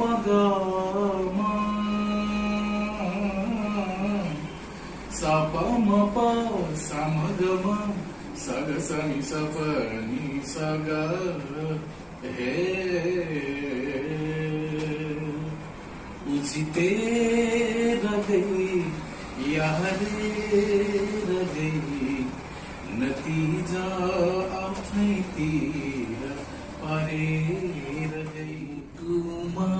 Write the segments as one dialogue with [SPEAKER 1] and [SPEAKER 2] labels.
[SPEAKER 1] पग म सा प म प सा म ग म सा ग सा नि सा प नि सा ग हे उजिते गई यारेर गई नतिजा आफ्नैतिर पारेर गई तुमा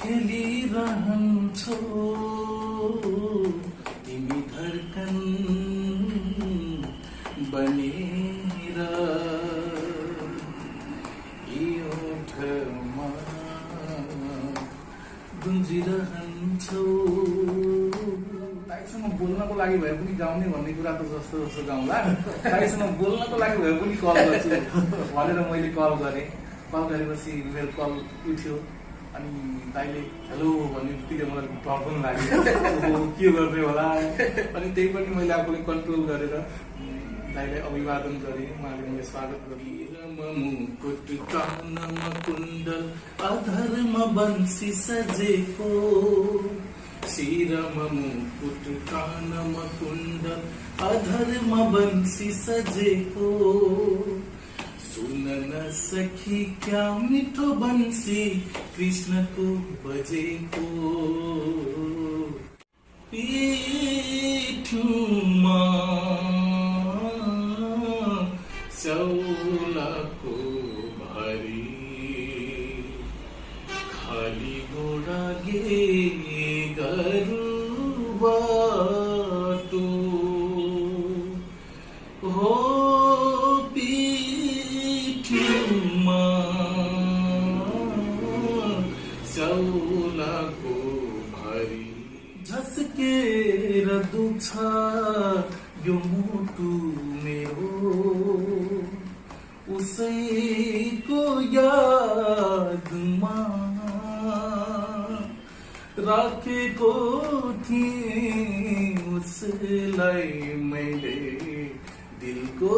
[SPEAKER 1] खेलिरहन्छौ तिमी धड्कन बनेर यो ओठमा गुन्जिरहन्छौ। ताईसँग बोल्नको लागि भए पनि गाउने भन्ने कुरा त जस्तो जस्तो गाउँला, ताईसँग बोल्नको लागि भए पनि कल गर्छु भनेर मैले कल गरेँ। कल गरेपछि मेरो कल उठ्यो अनि दाइले हेलो भन्ने बित्तिकै मलाई डर पनि लाग्यो के गर्ने होला। अनि त्यही पनि मैले आफूले कन्ट्रोल गरेर दाइलाई अभिवादन गरेँ। उहाँले मलाई स्वागत गरे। मुकुट कानमा कुण्डल अधरमा बन्सी सजेको शिरमा मुकुट कानमा कुण्डल अधरमा बन्सी सजेको सुन न सखी क्या मिठो बन्सी कृष्णको बजेको पीठमा चौलाको भारी खाली घोडा गे गरु बाटो हो पीठमा चौलाको भारी झस्केर दुख्छ यो मुटु मेरो उसैको यादमा राखेको थिएँ उसलाई मैले दिलको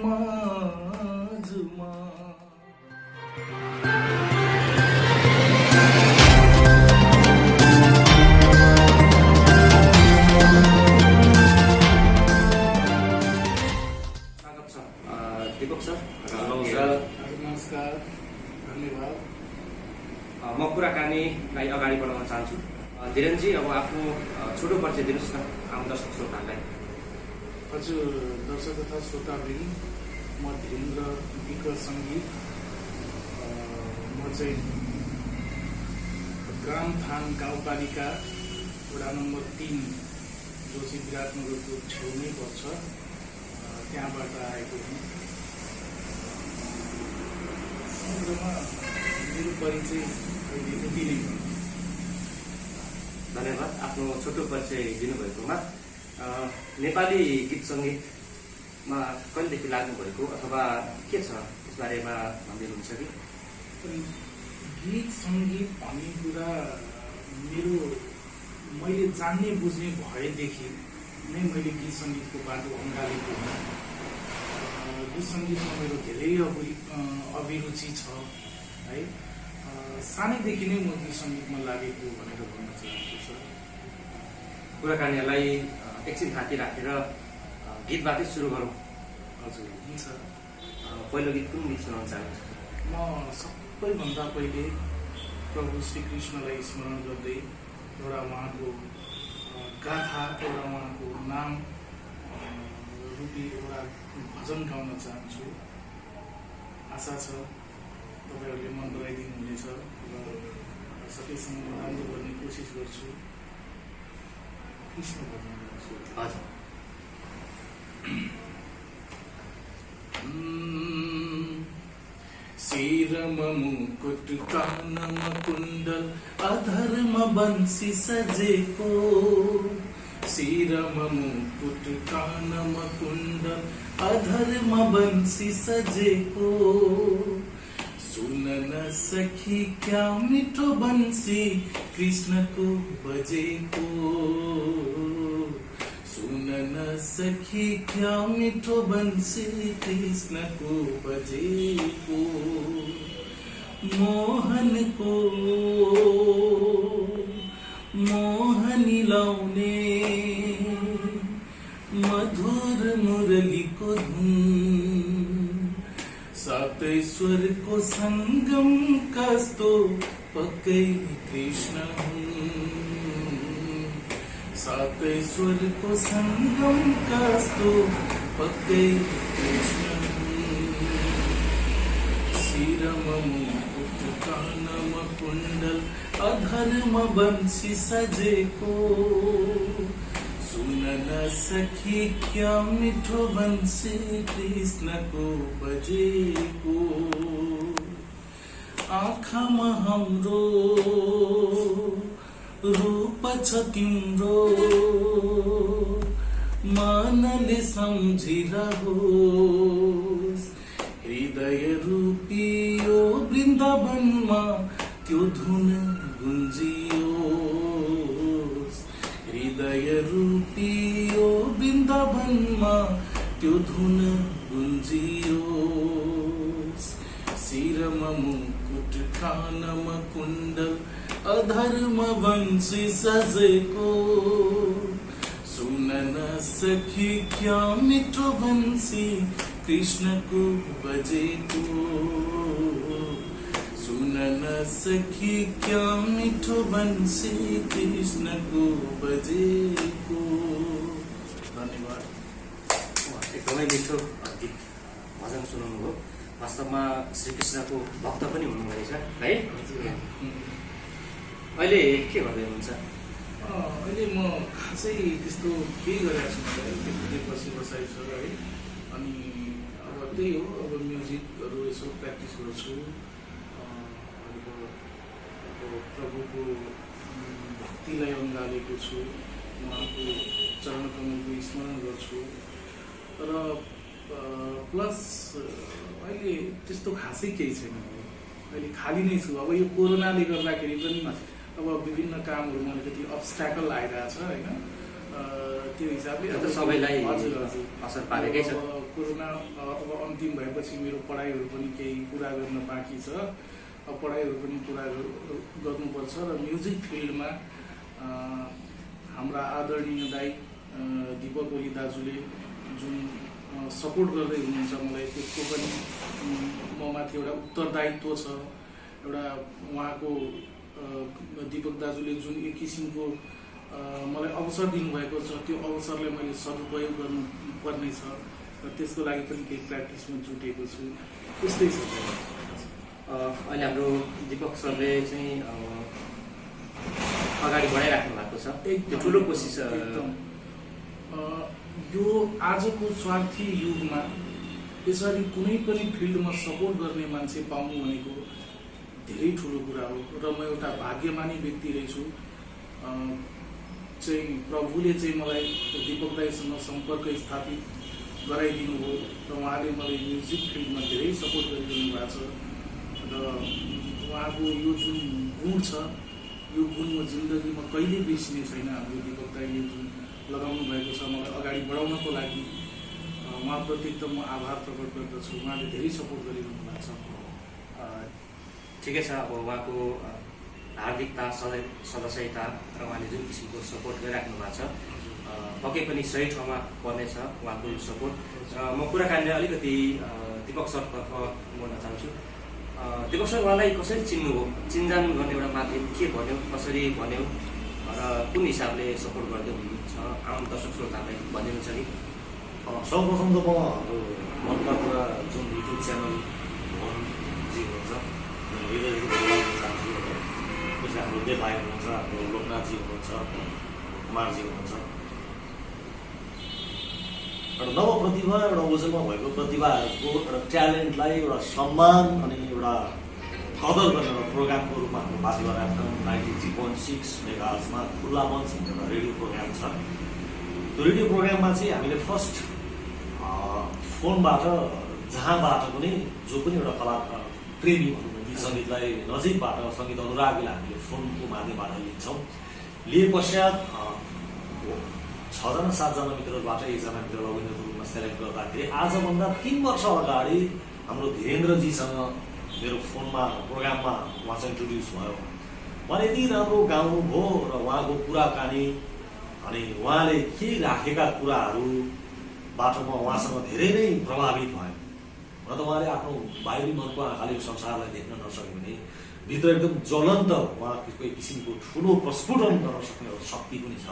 [SPEAKER 1] माझमा।
[SPEAKER 2] दीपक सर
[SPEAKER 1] नमस्कार, धन्यवाद।
[SPEAKER 2] म कुराकानीलाई अगाडि बढाउन चाहन्छु। धीरेनजी, अब आफ्नो छोटो परिचय दिनुहोस् न आम दर्शक श्रोताहरूलाई।
[SPEAKER 1] हजुर, दर्शक तथा श्रोतावृन्द, म धीरेन्द्र विक सङ्गीत। म चाहिँ ग्रामथान गाउँपालिका वडा नम्बर 3 जो चाहिँ विराटनगरको छेउमै पर्छ, त्यहाँबाट आएको हुँ। मेरो परिचय यति नै हो।
[SPEAKER 2] धन्यवाद आफ्नो छोटो परिचय दिनुभएकोमा। नेपाली गीत सङ्गीतमा कहिलेदेखि लाग्नुभएको अथवा के छ त्यस बारेमा भनिदिनुहुन्छ कि?
[SPEAKER 1] गीत सङ्गीत भन्ने कुरा मैले जान्ने बुझ्ने भएदेखि नै मैले गीत सङ्गीतको बाटो अँगालेको हुँ। गीत सङ्गीतमा मेरो धेरै अभिरुचि छ है। सानैदेखि नै म गीत सङ्गीतमा लागेको भनेर भन्न चाहन्छु सर।
[SPEAKER 2] कुराकानीहरूलाई एकछिन थाती राखेर गीतबाटै सुरु गरौँ।
[SPEAKER 1] हजुर, हुन्छ।
[SPEAKER 2] पहिलो गीत कुन गीत सुनाउन चाहनुहुन्छ?
[SPEAKER 1] म सबैभन्दा पहिले प्रभु श्रीकृष्णलाई स्मरण गर्दै एउटा उहाँको गाथा, एउटा उहाँको नाम रूपी एउटा भजन गाउन चाहन्छु। आशा छ तपाईँहरूले मन पराइदिनु हुनेछ र सकेसम्म राम्रो गर्ने कोसिस गर्छु। कृष्ण भजन गर्छु।
[SPEAKER 2] हजुर।
[SPEAKER 1] शिरमा मुकुट कानमा कुण्डल अधरमा बन्सी सजेको शिरमा मुकुट कानमा कुण्डल अधरमा बन्सी सजेको सुन न सखी क्या मिठो बन्सी कृष्णको बजेको सुन न सखी क्या मिठो बन्सी कृष्णको बजेको मोहनको मोहनी लाउने मधुर मुरलीको धुन सातै स्वरको सङ्गम कस्तो पक्कै कृष्ण हुन् सातै स्वरको सङ्गम कस्तो पक्कै कृष्ण हुन् शिरमा मुकुट कानमा कुण्डल अधर्म बंशी सजेको सुन न सखी क्या मिठो बंशी कृष्णको बजेको आँखामा हाम्रो रूप छ तिम्रो मनले सम्झिरहोस् हृदय रूपी यो वृन्दावनमा त्यो धुन गुन्जियोस् हृदय रूपी यो वृन्दावनमा त्यो धुन गुन्जियोस् शिरमा मुकुट कानमा कुण्डल अधर्म वंशी सजेको सुन न सखी क्या मिठो बंशी कृष्णको बजेको सुन न सखी क्या मिठो बंशी कृष्णको बजेको। धन्यवाद।
[SPEAKER 2] एकदमै मिठो गीत भजन सुनाउनु हो। वास्तवमा श्रीकृष्णको भक्त पनि हुनुहुँदो रहेछ है। अहिले के गर्दै हुनुहुन्छ?
[SPEAKER 1] अहिले म खासै त्यस्तो केही गरिरहेको छु बसिबसाइ छ है। अनि अब त्यही हो, अब म्युजिकहरू यसो प्र्याक्टिस गर्छु। अब प्रभुको भक्तिलाई अँगालेको छु, उहाँको चरण कमलको स्मरण गर्छु। तर प्लस अहिले त्यस्तो खासै केही छैन। अहिले खाली नै छु। अब यो कोरोनाले गर्दाखेरि पनि अब विभिन्न कामहरूमा अलिकति अब्स्ट्याकल आइरहेछ होइन। त्यो हिसाबले
[SPEAKER 2] त सबैलाई
[SPEAKER 1] हजुर हजुर
[SPEAKER 2] असर पारेकै छ।
[SPEAKER 1] कोरोना अब अन्तिम भएपछि मेरो पढाइहरू पनि केही पुरा गर्न बाँकी छ। अब पढाइहरू पनि पुरा गर्नुपर्छ र म्युजिक फिल्डमा हाम्रा आदरणीय दाइ दीपक ओली दाजुले जुन सपोर्ट गर्दै हुनुहुन्छ मलाई, त्यसको पनि म माथि एउटा उत्तरदायित्व छ। एउटा उहाँको दीपक दाजुले जुन एक किसिमको मलाई अवसर दिनुभएको छ, त्यो अवसरलाई मैले सदुपयोग गर्नुपर्ने छ र त्यसको लागि पनि केही प्र्याक्टिसमा जुटेको छु। त्यस्तै छ।
[SPEAKER 2] अहिले हाम्रो दीपक सरले चाहिँ अगाडि बढाइराख्नु भएको छ। एकदम ठुलो कोसिस।
[SPEAKER 1] एकदम यो आजको स्वार्थी युगमा यसरी कुनै पनि फिल्डमा सपोर्ट गर्ने मान्छे पाउनु भनेको धेरै ठुलो कुरा हो र म एउटा भाग्यमानी व्यक्ति रहेछु। चाहिँ प्रभुले चाहिँ मलाई दीपक दाईसँग सम्पर्क स्थापित गराइदिनु हो र उहाँले मलाई म्युजिक फिल्डमा धेरै सपोर्ट गरिदिनु भएको छ र उहाँको यो जुन गुण छ, यो गुण म जिन्दगीमा कहिले बिर्सिने छैन। हाम्रो दीपक दाईले जुन लगाउनु भएको छ मलाई अगाडि बढाउनको लागि, उहाँप्रति एकदम म आभार प्रकट गर्दछु। उहाँले धेरै सपोर्ट गरिरहनु भएको छ।
[SPEAKER 2] ठिकै छ। अब उहाँको हार्दिकता, सदस्यता र उहाँले जुन किसिमको सपोर्ट गरिराख्नु भएको छ, पक्कै पनि सही ठाउँमा पर्नेछ उहाँको यो सपोर्ट। म कुराकानीलाई अलिकति दीपक सरतर्फ मोड्न चाहन्छु। दीपक सर, उहाँलाई कसरी चिन्नुभयो? चिन्जान गर्ने एउटा माध्यम के भन्यो, कसरी भन्यो र कुन हिसाबले सपोर्ट गर्दै हुनुहुन्छ? आम दर्शक श्रोतालाई भनिदिनुहुन्छ कि?
[SPEAKER 3] सर्वप्रथम त म मनका कुरा जुन युट्युब च्यानल मोहनजी हुनुहुन्छ, हृदयदेखि धन्यवाद दिन चाहन्छु। त्यसपछि हाम्रो देव भाइ हुनुहुन्छ, हाम्रो लोकनाथजी हुनुहुन्छ, कुमारजी हुनुहुन्छ। एउटा नव प्रतिभा, एउटा ओजनमा भएको प्रतिभाहरूको एउटा ट्यालेन्टलाई एउटा सम्मान अनि एउटा कदर गर्ने एउटा प्रोग्रामको रूपमा हाम्रो माथिबाट आफ्नो 93.6 मेगाहर्जमा खुल्ला मञ्च एउटा रेडियो प्रोग्राम छ। त्यो रेडियो प्रोग्राममा चाहिँ हामीले फर्स्ट फोनबाट जहाँबाट पनि जो पनि एउटा कलाकार प्रेमी भनौँ न, गीत सङ्गीतलाई नजिकबाट सङ्गीत अनुरागीलाई हामीले फोनको माध्यमबाट लिन्छौँ। लिए पश्चात 6-7जना मित्रहरूबाट 1जना मित्र रविन्द्रको रूपमा सेलेक्ट गर्दाखेरि आजभन्दा 3 वर्ष अगाडि हाम्रो धीरेन्द्रजीसँग मेरो फोनमा प्रोग्राममा उहाँ चाहिँ इन्ट्रोड्युस भयो। उहाँले यति राम्रो गाउनु भयो र उहाँको कुराकानी अनि उहाँले के राखेका कुराहरूबाट म उहाँसँग धेरै नै प्रभावित भएँ। र त उहाँले आफ्नो बाहिरी मनको आँखाले यो संसारलाई देख्न नसक्यो भने भित्र एकदम ज्वलन्त उहाँको एक किसिमको ठुलो प्रस्फुटन गर्न सक्ने एउटा शक्ति पनि छ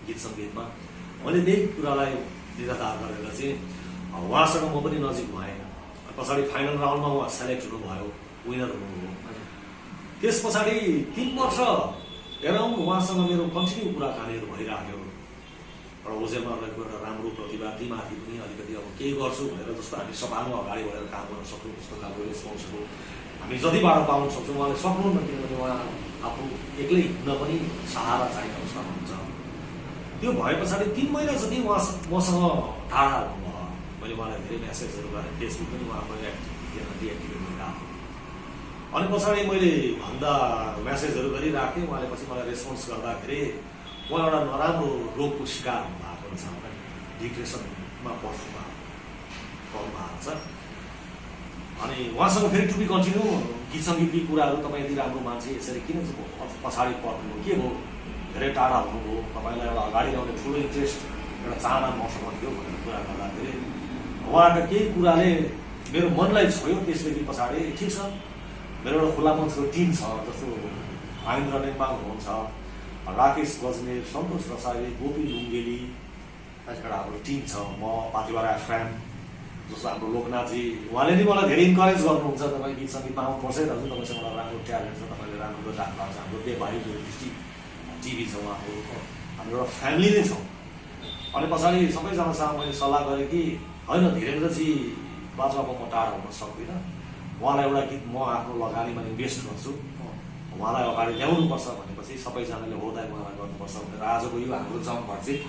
[SPEAKER 3] गीत सङ्गीतमा। मैले त्यही कुरालाई निराधार गरेर चाहिँ उहाँसँग म पनि नजिक भएँ। पछाडि फाइनल राउन्डमा उहाँ सेलेक्ट हुनुभयो, विनर हुनुभयो। त्यस पछाडि 3 वर्ष एराउन्ड उहाँसँग मेरो कन्टिन्यू कुराकानीहरू भइराख्यो। र ओजेलमा रहेको एउटा राम्रो प्रतिभा तीमाथि पनि अलिकति अब केही गर्छु भनेर जस्तो हामी सभामा अगाडि बढेर काम गर्न सक्छौँ त्यस्तो खालको रेस्पोन्सिबल हामी जतिबाट पाउन सक्छौँ। उहाँले सक्नुहुन्न किनभने उहाँ आफू एक्लै हिँड्न पनि सहारा चाहिने अवस्था हुन्छ। त्यो भए पछाडि 3 महिना जति उहाँ मसँग टाढा हुनुभयो। मैले उहाँलाई धेरै मेसेजहरू गरेँ, फेसबुक पनि उहाँको डिएक्टिभेट गरिरहेको। अनि पछाडि मैले भन्दा मेसेजहरू गरिरहेको थिएँ। उहाँले पछि मलाई रेस्पोन्स गर्दाखेरि उहाँ एउटा नराम्रो रोगको शिकार हुनुभएको छ, डिप्रेसनमा पर्नु भएको छ। अनि उहाँसँग फेरि टु बी कन्टिन्यू गीत सङ्गीतकी कुराहरू तपाईँ यति राम्रो मान्छे यसरी किन पछाडि पर्नुभयो, के भयो, धेरै टाढा हुनुभयो, तपाईँलाई एउटा अगाडि ल्याउने ठुलो इन्ट्रेस्ट एउटा चाहना मसँग थियो भनेर कुरा गर्दाखेरि उहाँका केही कुराले मेरो मनलाई छोयो। त्यसदेखि पछाडि ठिक छ, मेरो एउटा खुला मञ्चको टिम छ, जस्तो महेन्द्र नेङमाङ हुनुहुन्छ, राकेश गजमेर, सन्तोष रसाइली, गोपी लुङ्गेली, एउटा हाम्रो टिम छ। म पाथिभरा एफएम जस्तो हाम्रो लोकनाथजी, उहाँले नि मलाई धेरै इन्करेज गर्नुहुन्छ। तपाईँ गीत सङ्गीतमा आउनुपर्छ है दाजु, तपाईँसँग एउटा राम्रो ट्यालेन्ट छ, तपाईँले राम्रो गरिराख्नु भएको छ। हाम्रो देवभाइ जो डिस्ट्रिक्ट टिभी छ उहाँको, हाम्रो एउटा फ्यामिली नै छौँ। अनि पछाडि सबैजनासँग मैले सल्लाह गरेँ कि होइन धीरेन्द्रजी बाजुवाको म टाढा हुन सक्दिनँ, उहाँलाई एउटा गीत म आफ्नो लगानीमा इन्भेस्ट गर्छु, उहाँलाई अगाडि ल्याउनुपर्छ भनेपछि सबैजनाले होदाइ उहाँलाई गर्नुपर्छ भनेर आजको यो हाम्रो जमघट चाहिँ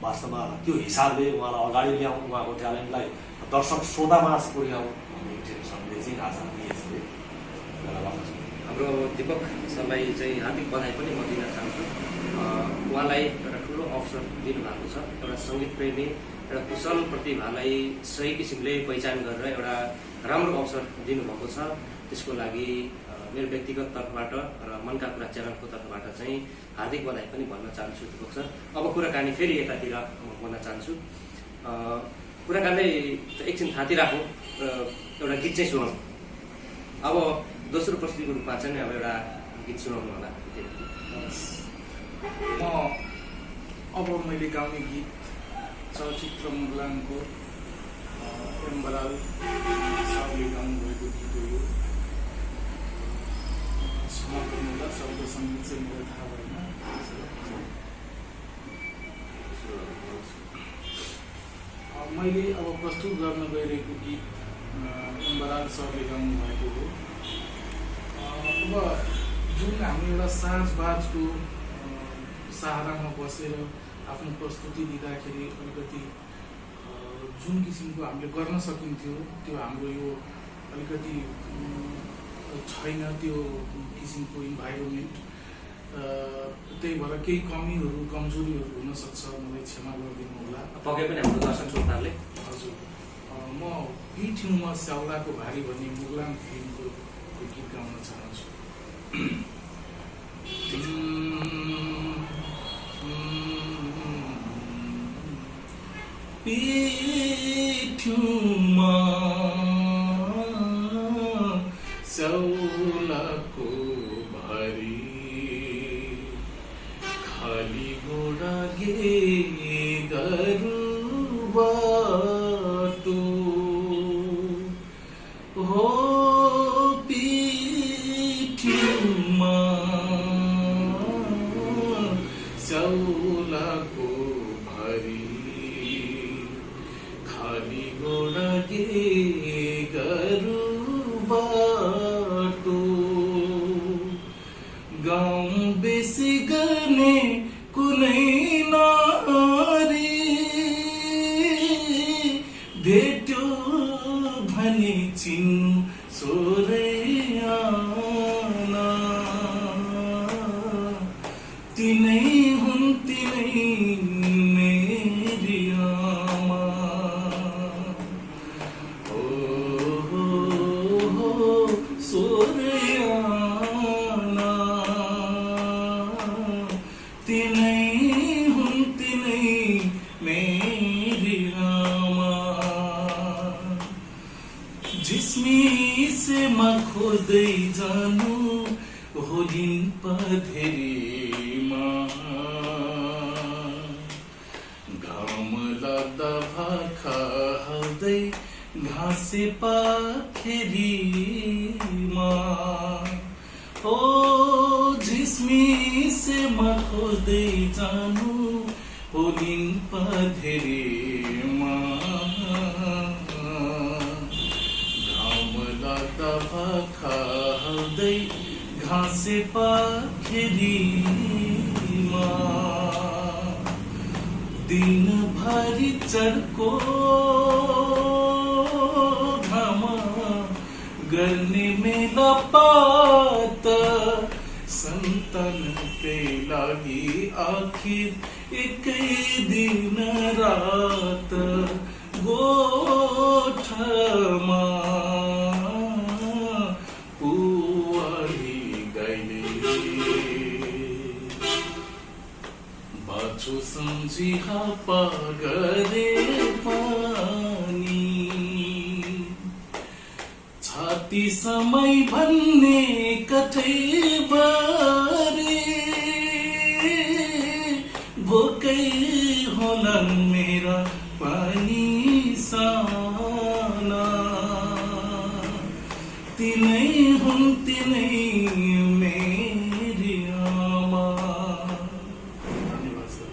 [SPEAKER 3] वास्तवमा त्यो हिसाबले उहाँलाई अगाडि ल्याउँ, उहाँको ट्यालेन्टलाई दर्शक श्रोतामाझ पुर्याउँ भन्ने इन्टेन्सनले चाहिँ आज हामी यसरी भेला भएको छौँ।
[SPEAKER 2] हाम्रो दीपक सरलाई चाहिँ हार्दिक बधाई पनि म दिन चाहन्छु। उहाँलाई एउटा ठुलो अवसर दिनुभएको छ। एउटा सङ्गीत प्रेमी, एउटा कुशल प्रतिभालाई सही किसिमले पहिचान गरेर एउटा राम्रो अवसर दिनुभएको छ। त्यसको लागि मेरो व्यक्तिगत तर्फबाट र मनका कुरा च्यानलको तर्फबाट चाहिँ हार्दिक बधाई पनि भन्न चाहन्छु दीपक सर। अब कुराकानी फेरि यतातिर भन्न चाहन्छु। कुराकानी एकछिन थाती राखौँ र एउटा गीत चाहिँ सुनौँ। अब दोस्रो प्रस्तुतिको रूपमा चाहिँ अब एउटा गीत सुनाउनु होला।
[SPEAKER 1] अब मैले गाउने गीत चलचित्र मुगलानको एम बराल साहबले गाउनुभएको गीत हो यो। क्षमा गर्नुहोला, शब्द सङ्गीत चाहिँ मेरो थाहा भएन। मैले अब प्रस्तुत गर्न गइरहेको गीत एम बराल सरले गाउनुभएको हो। अब जुन हामी एउटा साँझबाजको सहारामा बसेर आफ्नो प्रस्तुति दिँदाखेरि अलिकति जुन किसिमको हामीले गर्न सकिन्थ्यो त्यो हाम्रो यो अलिकति छैन, त्यो किसिमको इन्भाइरोमेन्ट। त्यही भएर केही कमीहरू कमजोरीहरू हुनसक्छ, मलाई क्षमा गरिदिनु होला।
[SPEAKER 2] पक्कै पनि हाम्रो दर्शक श्रोताहरूले
[SPEAKER 1] हजुर, म पिठ्युमा स्याउलाको भारी भन्ने मुगलान फिल्मको गीत गाउन चाहन्छु। पिठ्युमा स्याउलाको भारी खाली घोडा गे गरु बाटो हो पिठ्युमा स्याउलाको भारी खाली घोडा गे गरु बाटो गाउँ बेसी गर्ने कुनै नारी भेट्यो भने चिन्नु सोरै आना, तिनै हुन् तिनै मेरी आमा। हो सो होलिन् पधेरीमा घाम लाग्दा भाखा हाल्दै घाँसे पाखेरीमा ओ झिसमिसेमा खोज्दै जानु होलिन् पधेरीमा घाम लाग्दा भाखा हाल्दै घाँसे पाखेरीमा दिनभरि चर्को घाम गर्ने मेला पात सन्तानकै लागि आखिर एकै दिन रात गोठमा पुवाली गाईले बाछो सम्झी हापा गरे पानी छाती समय भन्ने कतै बारे भोकै होलान् मेरा पानी साना तिनै हुन् तिनै मेरी आमा। धन्यवाद सर।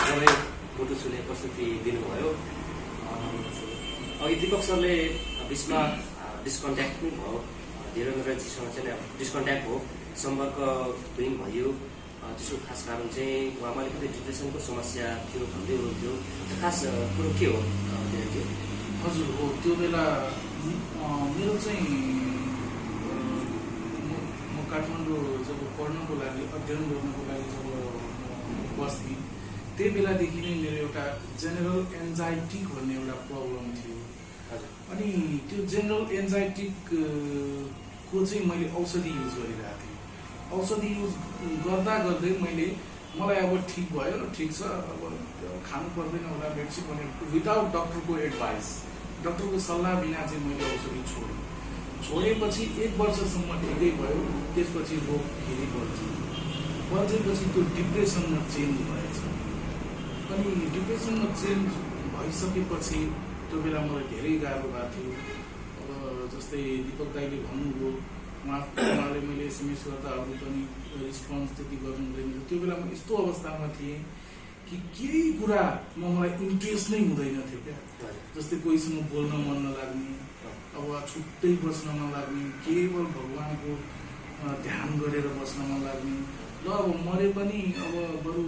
[SPEAKER 2] तपाईँ फोटो छुने प्रस्तुति दिनुभयो। अघि दीपक सरले बिचमा डिस्कन्ट्याक्ट पनि भयो, धीरेन्द्रजीसँग चाहिँ डिस्कन्ट्याक्ट भयो, सम्पर्कहीन भयो। त्यसको खास कारण चाहिँ उहाँमा अलिकति डिप्रेसनको समस्या थियो भन्दै हुनुहुन्थ्यो। खास कुरो के हो धीरेन्द्रजी?
[SPEAKER 1] हजुर हो, त्यो बेला मेरो चाहिँ म काठमाडौँ जब पढ्नको लागि अध्ययन गर्नको लागि जब बस्थेँ त्यही बेलादेखि नै मेरो एउटा जेनरल एन्जाइटिक भन्ने एउटा प्रब्लम थियो। अनि त्यो जेनरल एन्जाइटिक को चाहिँ मैले औषधि युज गरिरहेको थिएँ। औषधि युज गर्दा गर्दै मलाई अब ठिक भयो र ठिक छ, अब खानु पर्दैन होला मेडिसिन भने विदाउट डक्टरको एडभाइस, डक्टरको सल्लाह बिना चाहिँ मैले औषधि छोडेपछि 1 वर्षसम्म ठिकै भयो। त्यसपछि रोग फेरि बल्झेपछि त्यो डिप्रेसनमा चेन्ज भएछ। अनि डिप्रेसनमा चेन्ज भइसकेपछि त्यो बेला मलाई धेरै गाह्रो भएको थियो। अब जस्तै दीपक दाईले भन्नुभयो, उहाँले मैले एसएमएस गर्दा अरू पनि रिस्पोन्स त्यति गर्नु हुँदैन। त्यो बेला म यस्तो अवस्थामा थिएँ कि केही कुरा मलाई इन्ट्रेस्ट नै हुँदैन थियो क्या। जस्तै कोहीसँग बोल्न मन नलाग्ने, अब छुट्टै बस्न नलाग्ने, केवल भगवानको ध्यान गरेर बस्न नलाग्ने। ल अब मरे पनि अब बरु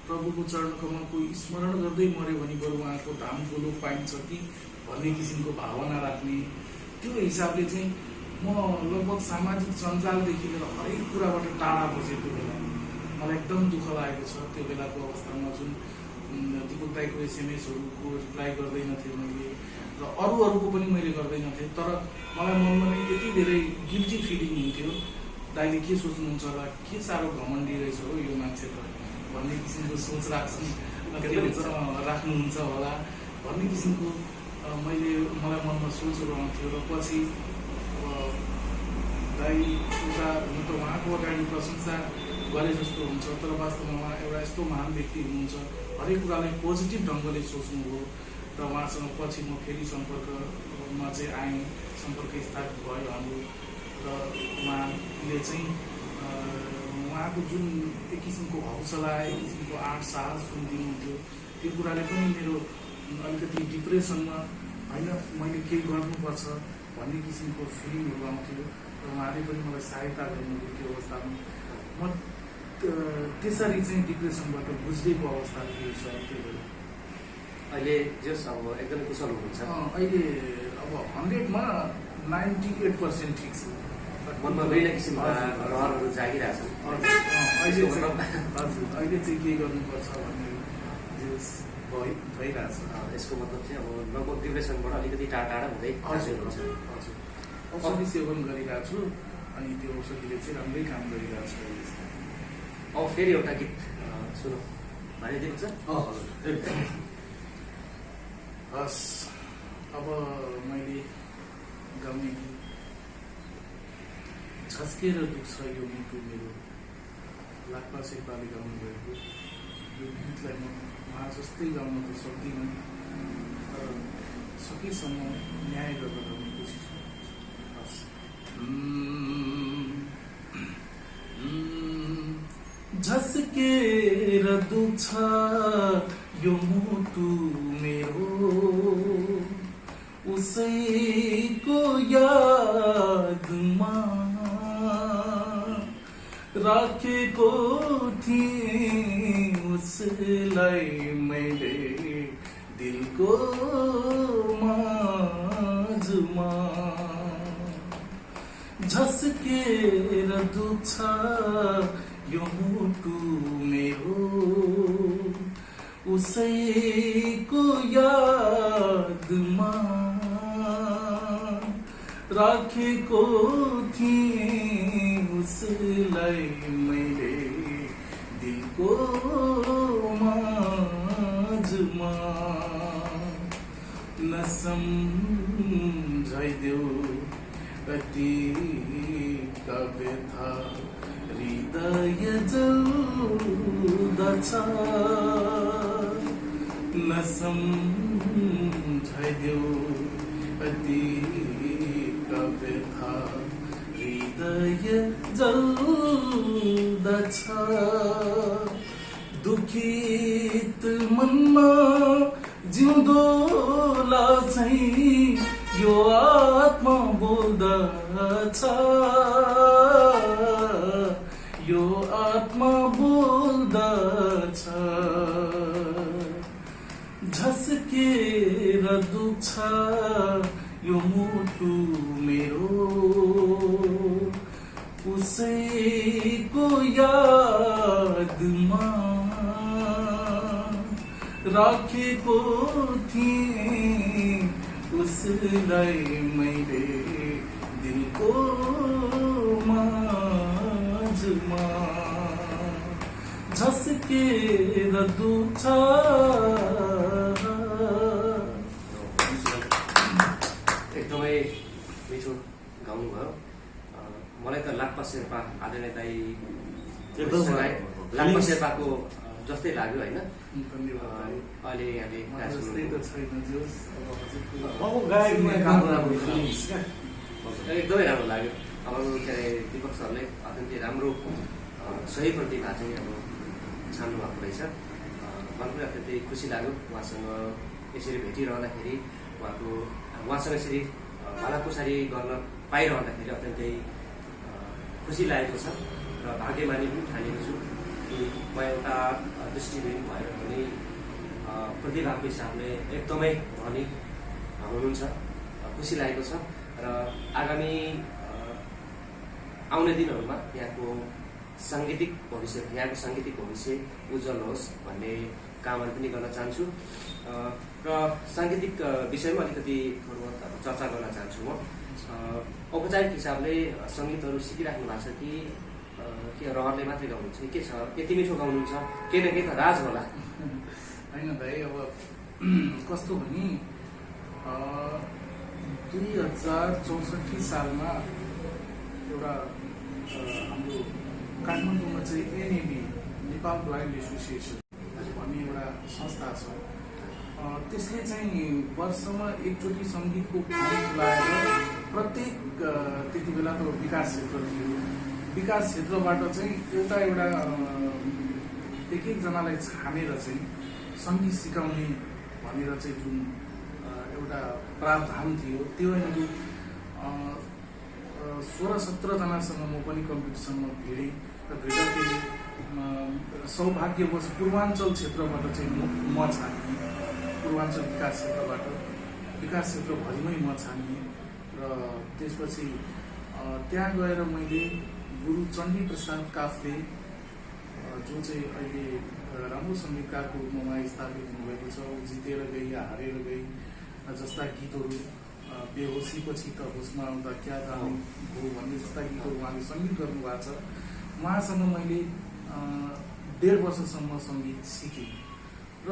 [SPEAKER 1] प्रभुको चरण कमलको स्मरण गर्दै मऱ्यो भने बरु उहाँको धाम ठुलो पाइन्छ कि भन्ने किसिमको भावना राख्ने। त्यो हिसाबले चाहिँ म लगभग सामाजिक सञ्जालदेखि लिएर हरेक कुराबाट टाढा बसेँ। त्यो बेला मलाई एकदम दुःख लागेको छ। त्यो बेलाको अवस्थामा जुन दीपक दाईको एसएमएसहरूको रिप्लाई गर्दैन थिएँ मैले र अरूको पनि मैले गर्दैन थिएँ। तर मलाई मनमा नै यति धेरै गिल्टी फिलिङ हुन्थ्यो, दाईले के सोच्नुहुन्छ होला, के साह्रो घमण्डी रहेछ हो यो मान्छे त भन्ने किसिमको सोच राख्नुहुन्छ होला भन्ने किसिमको मलाई मनमा सोचहरू आउँथ्यो। र पछि दाई एउटा हुन त उहाँको अगाडि प्रशंसा गरे जस्तो हुन्छ, तर वास्तवमा उहाँ एउटा यस्तो महान व्यक्ति हुनुहुन्छ, हरेक कुरालाई पोजिटिभ ढङ्गले सोच्नुभयो। र उहाँसँग पछि म फेरि सम्पर्कमा चाहिँ आएँ, सम्पर्क स्थापित भयो हाम्रो। र उहाँले चाहिँ उहाँको जुन एक किसिमको हौसला, एक किसिमको आँट साहस जुन दिनुहुन्थ्यो, त्यो कुराले पनि मेरो अलिकति डिप्रेसनमा होइन मैले केही गर्नुपर्छ भन्ने किसिमको फिलिङहरू आउँथ्यो। र उहाँले पनि मलाई सहायता गर्नुभयो त्यो अवस्थामा। म त्यसरी चाहिँ डिप्रेसनबाट गुज्रेको अवस्था थियो सर त्यो बेला।
[SPEAKER 2] अहिले जस अब एकदमै कुशल हुनुहुन्छ?
[SPEAKER 1] अहिले अब 100मा 98% ठिक छ।
[SPEAKER 2] मनमा बेला किसिमका रहरहरू जागिरहेछन्।
[SPEAKER 1] अहिले चाहिँ के गर्नुपर्छ भन्ने भइरहेछ।
[SPEAKER 2] यसको मतलब चाहिँ अब लगभग डिप्रेसनबाट अलिकति टाढा हुँदै
[SPEAKER 1] हजुर औषधि सेवन गरिरहेको छु अनि त्यो औषधिले चाहिँ राम्रै काम गरिरहेको छ।
[SPEAKER 2] अब फेरि एउटा गीत सुनौँ भनिदिनु छ?
[SPEAKER 1] हस्, अब मैले गाउने गीत झस्केर दुख्छ यो मुटु मेरो लाक्पा शेर्पाले गाउनु भएको यो गीतलाई म उहाँ जस्तै गाउन त सक्दिनँ तर सकेसम्म न्याय गरेर गाउने कोसिस गर्छु। झस्केर दुख्छ यो मुटु मेरो उसैको यादमा राखेको थिएँ उसलाई मैले दिलको माझमा झस्केर दुख्छ यो मुटु मेरो उसैको यादमा राखेको थिएँ उसलाई मैले दिलको माझमा नसम्झाइदेऊ कतिका व्यथा हृदय जल्दछ नसम्झाइदेऊ कतिका व्यथा हृदय जल्दछ दुखित मनमा जिउँदोला चाहिँ यो आत्मा बोल्दछ यो आत्मा बोल्दछ झस्केर दुख्छ यो मुटु मेरो उसैको यादमा राखेको थिएँ उसलाई मैले दिलको माझमा झस्केर दुख्छ।
[SPEAKER 2] एकदमै मिठो गाउनुभयो। मलाई त लाक्पा शेर्पा आदरणीय दाई लाक्पा शेर्पाको जस्तै लाग्यो होइन। अहिले यहाँले एकदमै राम्रो लाग्यो। अब के अरे दीपक सरले अत्यन्तै राम्रो सही प्रतिभा चाहिँ अब छान्नु भएको रहेछ। मलाई पनि अत्यन्तै खुसी लाग्यो उहाँसँग यसरी भेटिरहँदाखेरि उहाँसँग यसरी भालाकुसारी गर्न पाइरहँदाखेरि अत्यन्तै खुसी लागेको छ र भाग्यमानी पनि ठानेको छु कि म एउटा दृष्टिविहीन भएर पनि प्रतिभाको हिसाबले एकदमै धनी हुनुहुन्छ। खुसी लागेको छ र आगामी आउने दिनहरूमा यहाँको साङ्गीतिक भविष्य उज्जवल होस् भन्ने कामना पनि गर्न चाहन्छु र साङ्गीतिक विषयमा अलिकति थोरै चर्चा गर्न चाहन्छु। म औपचारिक हिसाबले सङ्गीतहरू सिकिराख्नु भएको छ कि रहरले मात्रै गाउनुहुन्छ के छ? यति मिठो गाउनुहुन्छ केही न केही त राज होला।
[SPEAKER 1] होइन भाइ, अब कस्तो भने 2064 सालमा एउटा हाम्रो काठमाडौँमा चाहिँ एनएबी नेपाल ब्लाइन्ड एसोसिएसन भन्ने एउटा संस्था छ। त्यसले चाहिँ वर्षमा एकचोटि सङ्गीतको फन्ड खुलाएर प्रत्येक त्यति बेला त विकास क्षेत्र थियो, विकास क्षेत्रबाट चाहिँ एउटा एक एकजनालाई छानेर चाहिँ सङ्गीत सिकाउने भनेर चाहिँ जुन एउटा प्रावधान थियो त्यो अहिले 16-17 जनासँग म पनि कम्पिटिसनमा भिडेँ र भेट्दाखेरि सौभाग्यवश पूर्वाञ्चल क्षेत्रबाट चाहिँ म छानिएँ। पूर्वाञ्चल विकास क्षेत्रभरिमै म छानिएँ र त्यसपछि त्यहाँ गएर मैले गुरु चण्डी प्रसाद काफ्ले जो चाहिँ अहिले राम्रो सङ्गीतकारको रूपमा स्थापित हुनुभएको छ, जितेर गई हारेर गई जस्ता गीतहरू, बेहोसीपछि त होसमा आउँदा क्या गाउँ हो भन्ने जस्ता गीतहरू उहाँले सङ्गीत गर्नुभएको छ। उहाँसँग मैले 1.5 वर्षसम्म सङ्गीत सिकेँ। र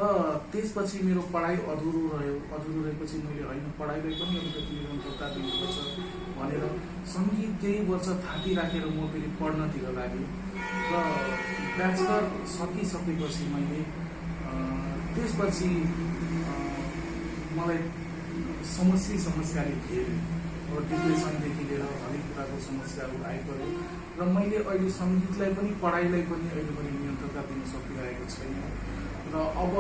[SPEAKER 1] त्यसपछि मेरो पढाइ अधुरो रह्यो। अधुरो रहेपछि मैले होइन पढाइलाई पनि अलिकति निरन्तरता दिनुपर्छ भनेर सङ्गीत केही वर्ष थाती राखेर म फेरि पढ्नतिर लागेँ र ब्याचलर सकिसकेपछि मैले त्यसपछि मलाई समस्याले घेर्यो। अब डिप्रेसनदेखि लिएर हरेक कुराको समस्याहरू आइपऱ्यो र मैले अहिले सङ्गीतलाई पनि पढाइलाई पनि अहिले पनि निरन्तरता दिन सकिरहेको छैन र अब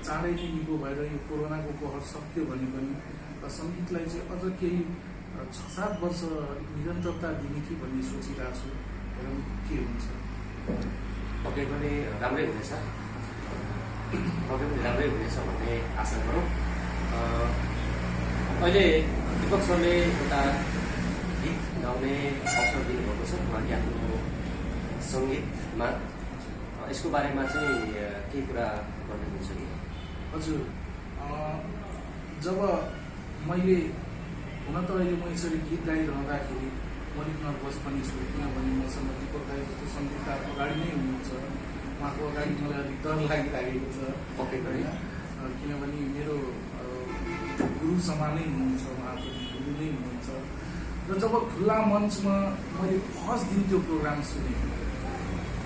[SPEAKER 1] चाँडै निको भएर यो कोरोनाको कहर सक्यो भने पनि सङ्गीतलाई चाहिँ अझ केही 6-7 वर्ष निरन्तरता दिने कि भन्ने सोचिरहेको छु। हेरौँ के हुन्छ।
[SPEAKER 2] पक्कै पनि राम्रै हुनेछ, पक्कै पनि राम्रै हुनेछ भन्ने आशा गरौँ। अहिले दीपक सरले एउटा गीत गाउने अवसर दिनुभएको छ उहाँले आफ्नो सङ्गीतमा। यसको बारेमा चाहिँ केही कुरा गर्नुहुन्छ कि?
[SPEAKER 1] हजुर, जब मैले हुन त अहिले म यसरी गीत गाइरहँदाखेरि म अलिक नर्भस पनि छु, किनभने मसँग दीपक दाइ जस्तो सङ्गीतकार अगाडि नै हुनुहुन्छ। उहाँको अगाडि मलाई अलिक डर लागिरहेको छ
[SPEAKER 2] पक्कै पनि,
[SPEAKER 1] किनभने मेरो गुरु समानै हुनुहुन्छ, उहाँको गुरु नै हुनुहुन्छ। र जब खुल्ला मञ्चमा मैले फर्स्ट दिन त्यो प्रोग्राम सुनेँ,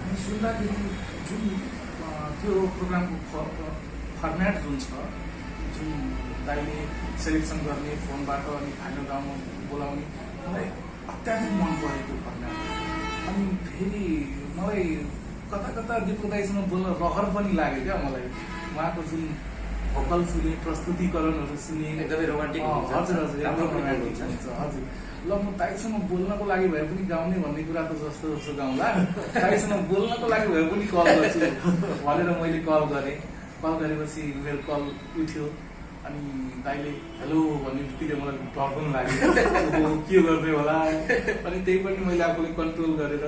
[SPEAKER 1] अनि सुन्दाखेरि जुन त्यो प्रोग्रामको फर्मेट जुन छ, जुन दाइले सेलेक्सन गर्ने फोनबाट अनि फाइनल राउन्डमा बोलाउने, मलाई अत्याधिक मन पऱ्यो त्यो फर्मेट। अनि फेरि मलाई कता कता दीपक दाइसँग बोल्न रहर पनि लाग्यो क्या मलाई। उहाँको जुन भोकल सुने, प्रस्तुतिकरणहरू सुने,
[SPEAKER 2] एकदमै रोमान्टिक हुन्छ।
[SPEAKER 1] हजुर हजुर, एकदम रोमान्टिक हुन्छ। हजुर, ल म दाइसँग बोल्नको लागि भए पनि गाउने भन्ने कुरा त जस्तो गाउँला, दाइसँग बोल्नको लागि भए पनि कल गर्छु भनेर मैले कल गरेँ। कल गरेपछि मेरो कल उठ्यो अनि दाइले हेलो भन्ने बित्तिकै मलाई डर पनि लाग्यो, के गर्दै होला। अनि त्यही पनि मैले आफूले कन्ट्रोल गरेर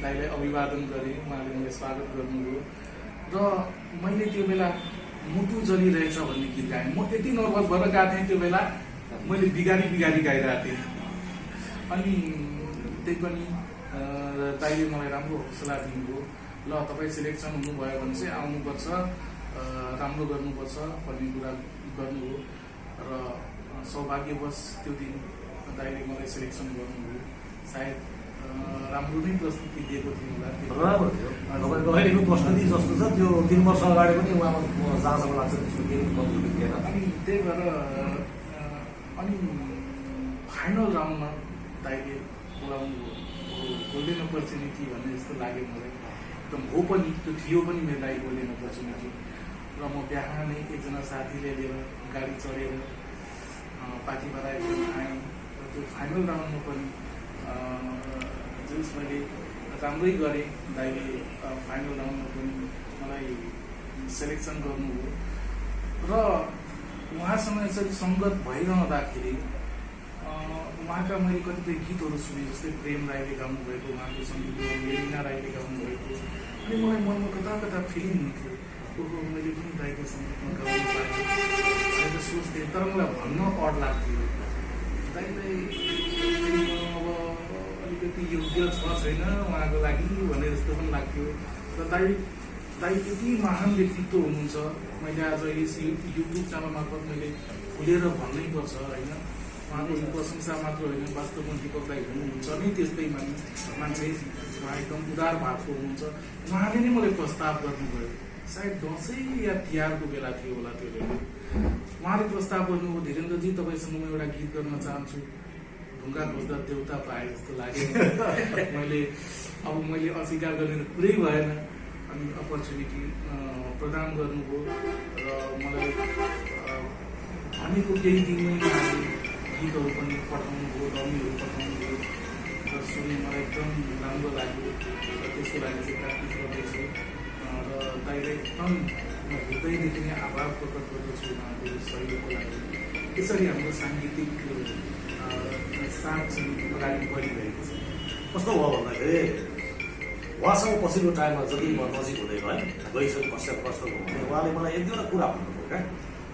[SPEAKER 1] दाइलाई अभिवादन गरेँ। उहाँले मलाई स्वागत गर्नुभयो र मैले त्यो बेला मुटु जलिरहेछ भन्ने गीत गाएँ। म यति नर्भस भएर गएको थिएँ त्यो बेला, मैले बिगारी गाइरहेको थिएँ। अनि त्यही पनि दाइले मलाई राम्रो हौसला दिनुभयो। ल तपाईँ सिलेक्सन हुनुभयो भने चाहिँ आउनुपर्छ, राम्रो गर्नुपर्छ भन्ने कुरा गर्नुभयो र सौभाग्यवश त्यो दिन दाइले मलाई सिलेक्सन गर्नुभयो। सायद राम्रो नै प्रस्तुति दिएको थियो होला।
[SPEAKER 3] राम्रो थियो तपाईँको अहिलेको प्रस्तुति जस्तो छ त्यो 3 वर्ष अगाडि पनि उहाँमा जहाँसम्म लाग्छ त्यसको केही कमजोरी थिएन।
[SPEAKER 1] अनि त्यही भएर अनि फाइनल राउन्डमा दाइले बोलाउनु गोल्डेन अपर्च्युनिटी भन्ने जस्तो लाग्यो मलाई। एकदम हो पनि, त्यो थियो पनि मेरो लागि गोल्डेन अपर्च्युनिटी। र म बिहानै एकजना साथीले लिएर गाडी चढेर पार्टीबाट आएँ र त्यो फाइनल राउन्डमा पनि जुन मैले राम्रै गरेँ। दाइले फाइनल राउन्डमा पनि मलाई सेलेक्सन गर्नुभयो र उहाँसँग यसरी सङ्गत भइरहँदाखेरि उहाँका मैले कतिपय गीतहरू सुने, जस्तै प्रेम राईले गाउनुभएको, उहाँको सङ्गीत लेलिना राईले गाउनुभएको। अनि मलाई मनमा कता कता फिलिङ हुन्थ्यो, ओहो मैले पनि दाइको सङ्गीतमा गाउनु पाएँ भनेर सोच्थेँ। तर मलाई भन्न अड लाग्थ्यो, दाइलाई अब अलिकति योग्य छ छैन उहाँको लागि भन्ने जस्तो पनि लाग्थ्यो। र दाइ यति महान व्यक्तित्व हुनुहुन्छ। मैले आज यस युट्युब च्यानल मार्फत मैले खुलेर भन्नै पर्छ होइन। उहाँको प्रशंसा मात्र होइन, वास्तवमा दीपक दाइ हुनुहुन्छ नै त्यस्तै मान्छे। उहाँ एकदम उदार भावको हुनुहुन्छ। उहाँले नै मलाई प्रस्ताव गर्नुभयो, सायद दसैँ या तिहारको बेला थियो होला त्यो बेला। उहाँले प्रस्ताव गर्नुभयो, धीरेन्द्रजी तपाईँसँग म एउटा गीत गर्न चाहन्छु। ढुङ्गा खोज्दा देउता पाए जस्तो लाग्यो। मैले अस्वीकार गर्ने कुरै भएन। अनि अपर्च्युनिटी प्रदान गर्नुभयो र मलाई भनेको केही दिनमै उहाँले गीतहरू पनि पठाउनुभयो, डमीहरू पठाउनुभयो र सुने मलाई एकदम राम्रो लाग्यो। र त्यसको लागि चाहिँ प्र्याक्टिस गर्दैछु र दाइलाई एकदम हृदयदेखि नै आभार प्रकट गर्दछु उहाँको सहयोगको लागि। यसरी हाम्रो साङ्गीतिक साथ चाहिँ अगाडि बढिरहेको छ।
[SPEAKER 3] कस्तो भयो भन्दाखेरि उहाँसँग पछिल्लो टाइममा जति म नजिक हुँदै गएँ, गइसकेँ पश्चात कस्तो भयो भने उहाँले मलाई एक दुईवटा कुरा भन्नुभयो क्या,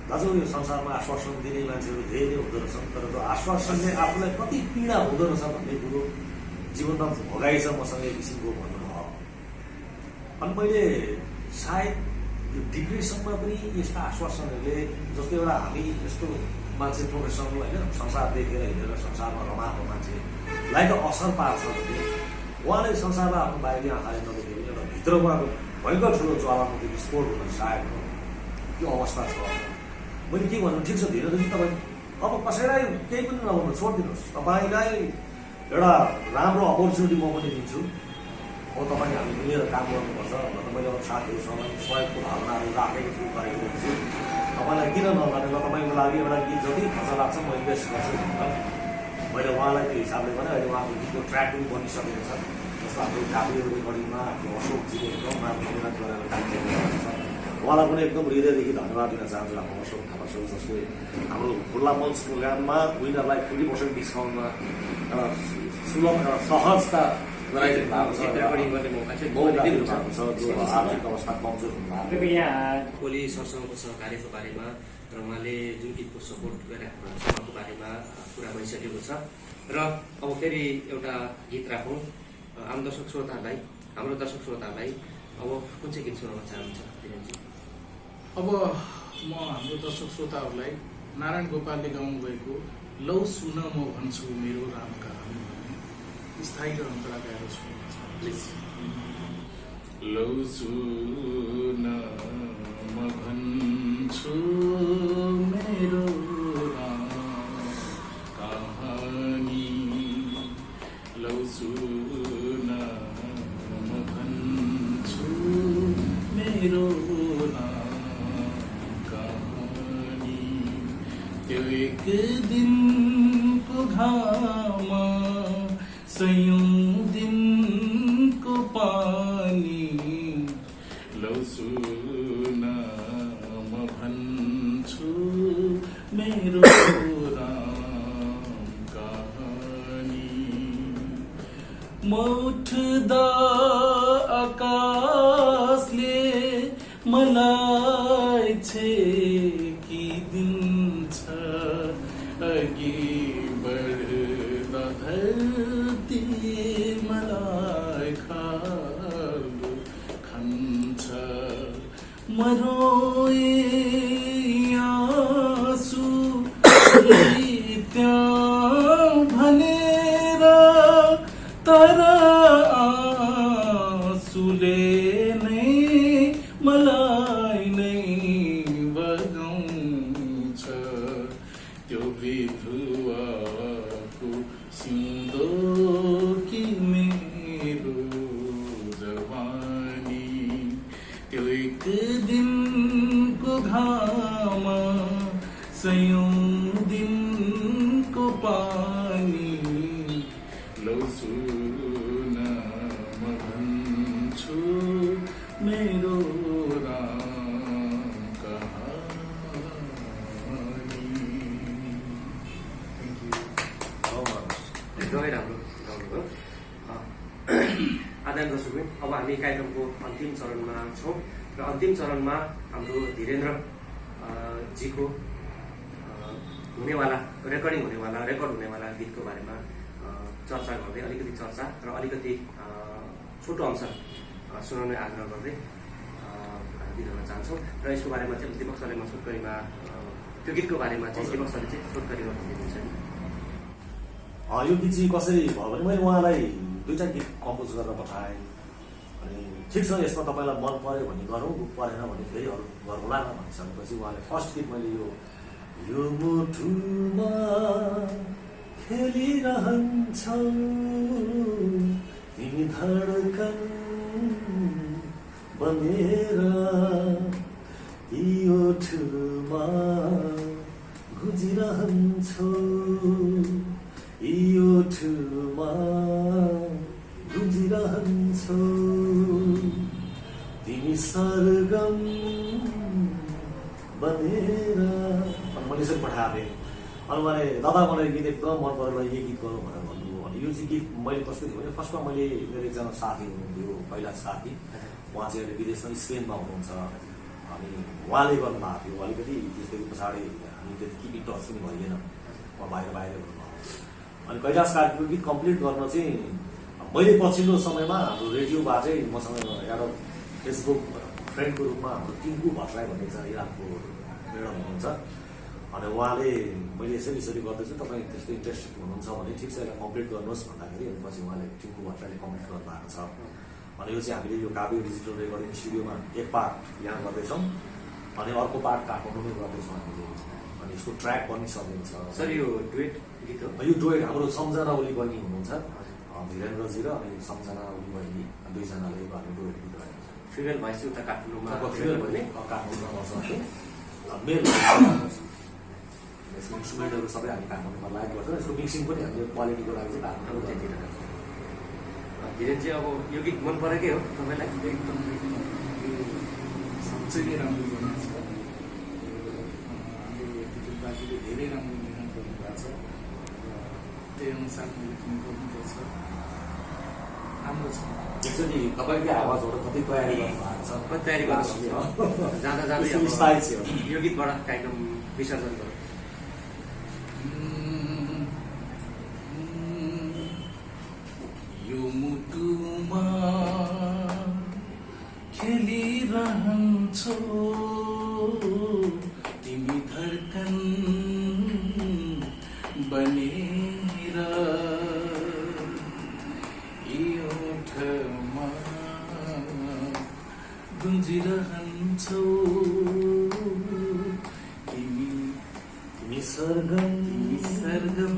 [SPEAKER 3] दाजु यो संसारमा आश्वासन दिने मान्छेहरू धेरै हुँदो रहेछन्, तर त्यो आश्वासनले आफूलाई कति पीडा हुँदो रहेछ भन्ने कुरो जीवनमा भोगाइ छ मसँग एक किसिमको भन्नुभयो। अनि मैले सायद यो डिप्रेसनमा पनि यस्ता आश्वासनहरूले जस्तै एउटा हामी यस्तो मान्छे प्रोफेसनल होइन संसार देखेर हिँडेर संसारमा रमाएको मान्छेलाई त असर पार्छ भने उहाँले संसारमा आफ्नो बाहिरी आँखाले नदेखेर एउटा भित्रको भयङ्कर ठुलो ज्वालामुखी विस्फोट हुन सायद त्यो अवस्था छ। मैले के भन्नु, ठिक छ धीरजी तपाईँ अब कसैलाई केही पनि नभन्नु छोडिदिनुहोस्, तपाईँलाई एउटा राम्रो अपर्च्युनिटी म पनि दिन्छु, अब तपाईँ हामी मिलेर काम गर्नुपर्छ भनेर मैले अब साथीहरूसँग सहयोगको भावनाहरू राखेको छु, गरेको छु। तपाईँलाई किन नगर्ने, ल तपाईँको लागि एउटा गीत जति खर्च लाग्छ म इन्भेस्ट गर्छु भनेर मैले उहाँलाई त्यो हिसाबले भने अहिले उहाँको गीतको ट्र्याक पनि बनिसकेको छ। जस्तो हाम्रो काव्य रेकर्डिङमा हाम्रो अशोकजीले एकदम राम्रो मेहनत गरेर काम गरिरहेको छ। उहाँलाई पनि एकदम हृदयदेखि धन्यवाद दिन चाहन्छु। हाम्रो अशोक थापा सर जसले हाम्रो खुल्ला मञ्च प्रोग्राममा विनरलाई 50% डिस्काउन्टमा एउटा सुलभ एउटा सहजता गराइदिनु भएको छ।
[SPEAKER 2] रेकर्डिङ गर्ने मौका चाहिँ
[SPEAKER 3] दिनु भएको छ जो आर्थिक अवस्था कमजोर हुनुभएको
[SPEAKER 2] कोली सरसँगको सहकार्यको बारेमा र उहाँले जुन गीतको सपोर्ट गरिराख्नु भएको छ उहाँको बारेमा कुरा भइसकेको छ र अब फेरि एउटा गीत राखौँ। हाम्रो दर्शक श्रोताहरूलाई अब कुन चाहिँ गीत सुनाउन चाहनुहुन्छ दिनेशजी?
[SPEAKER 1] अब म हाम्रो दर्शक श्रोताहरूलाई नारायण गोपालले गाउनुभएको लौ सुन म भन्छु मेरो राम कहानी भन्ने स्थायी र अन्तरा गाएर सुनाउन चाहन्छु। लौ सुन म भन्छु मेरो राम कहानी, लौ सुन म भन्छु मेरो त्यो एक दिनको घाम सयौं दिनको पानी, लौ सुन म भन्छु मेरो राम कहानी। म उठ्दा आकाशले मलाई छेकिदिन्छ, अघि बढ्दा धरती मलाई खालु खान्छ। म रोए आँसु त्यहाँ भनेर, तर आँसुले नै मलाई नै बगाउँछ। त्यो बिधुवाको सिउँदो कि मेरो जवानी, त्यो एक दिनको घाम सयौं दिनको पानी, लौ सुन म भन्छु मेरो राम कहानी।
[SPEAKER 2] एकदमै राम्रो गाउनुभयो। आदरणीय दर्शकवृन्द, अब हामी कार्यक्रमको अन्तिम चरणमा छौँ र अन्तिम चरणमा हाम्रो धीरेन्द्र जीको रेकर्ड हुनेवाला गीतको बारेमा चर्चा गर्दै अलिकति चर्चा र अलिकति छोटो अंश सुनाउने आग्रह गर्दै दिन चाहन्छौँ र यसको बारेमा चाहिँ दीपक सरले म छोटकरीमा त्यो गीतको बारेमा चाहिँ दीपक सरले चाहिँ छोटकरीमा भनिदिनुहुन्छ।
[SPEAKER 3] यो गीत चाहिँ कसरी भयो भने मैले उहाँलाई 2टा गीत कम्पोज गरेर पठाएँ। अनि ठिक छ यसमा तपाईँलाई मन पर्यो भने गरौँ, परेन भने फेरि अरू गरौँला न भनिसकेपछि उहाँले फर्स्ट गीत मैले यो मुठुमा खेलिरहन्छौ तिमी धडकन बनेर, यो ठुमा गुजिरहन्छौ यो ठुमा गुजिरहन्छौ तिमी सरगम बनेर। मैले यसरी पठाएको थिएँ। अनि मैले दादा मलाई गीत एकदम मन परेर यो गीत गरौँ भनेर भन्नुभयो। अनि यो चाहिँ गीत मैले कस्तो थियो भने फर्स्टमा मैले मेरो एकजना साथी हुनुहुन्थ्यो, पहिला साथी, उहाँ चाहिँ अहिले विदेशमा स्पेनमा हुनुहुन्छ। अनि उहाँले गर्नुभएको थियो। अलिकति त्यसदेखि पछाडि हामी त्यति किप इन टच पनि भइएन, उहाँ बाहिर हुनुभयो। अनि कैलाश कार्कीको गीत कम्प्लिट गर्न चाहिँ मैले पछिल्लो समयमा हाम्रो रेडियोबाट चाहिँ मसँग एउटा फेसबुक फ्रेन्डको रूपमा हाम्रो टिङ्कु भट्टराई भन्ने एकजना इराकको म्याडम हुनुहुन्छ। अनि उहाँले मैले यसरी गर्दैछु, तपाईँ त्यस्तो इन्ट्रेस्टेड हुनुहुन्छ भने ठिक छ यसलाई कम्प्लिट गर्नुहोस् भन्दाखेरि अनि पछि उहाँले टिङ्कु भट्टराईले कम्प्लिट गर्नुभएको छ। अनि यो चाहिँ हामीले यो काव्य डिजिटल रेकर्डिङ स्टुडियोमा एक पार्ट यहाँ गर्दैछौँ अनि अर्को पार्ट काठमाडौँमै गर्दैछौँ हामीले। अनि यसको ट्र्याक पनि सकिन्छ।
[SPEAKER 2] सर यो डुएट गीत हो?
[SPEAKER 3] यो डुएट हाम्रो सम्झना ओली बहिनी हुनुहुन्छ, धीरेन्द्रजी र अनि सम्झना ओली बहिनी दुईजनाले हामी डुएट गीत गाएको छ।
[SPEAKER 2] फिमेल भोइस चाहिँ उता काठमाडौँमा
[SPEAKER 3] फिमेल भने काठमाडौँमा गर्छ, मेल यसको इन्स्ट्रुमेन्टहरू सबै हामी काठमाडौँमा लाइभ गर्छौँ। यसको मिक्सिङ पनि हामीले क्वालिटीको लागि चाहिँ काठमाडौँ त्यतिर गर्छौँ।
[SPEAKER 2] धीरेन चाहिँ अब यो गीत मन परेकै हो तपाईँलाई?
[SPEAKER 1] एकदम साँच्चै नै राम्रो बनाएको छ। हाम्रो दिलीप दाजुले धेरै राम्रो मेहनत गर्नुभएको छ। त्यही अनुसार मैले पनि गर्नुपर्छ। राम्रो छ।
[SPEAKER 3] एक्चुअली तपाईँकै आवाजबाट कति तयारी गर्नुभएको छ,
[SPEAKER 2] कति तयारी गर्नु जाँदा जाँदै
[SPEAKER 3] स्टाइल छ
[SPEAKER 2] यो गीतबाट कार्यक्रम विसर्जन गर्नु।
[SPEAKER 1] यो मुटुमा खेलिरहन्छौ तिमी धड्कन बनेर, यो ओठमा गुन्जिरहन्छौ तिमी
[SPEAKER 3] सरगम
[SPEAKER 1] सरगम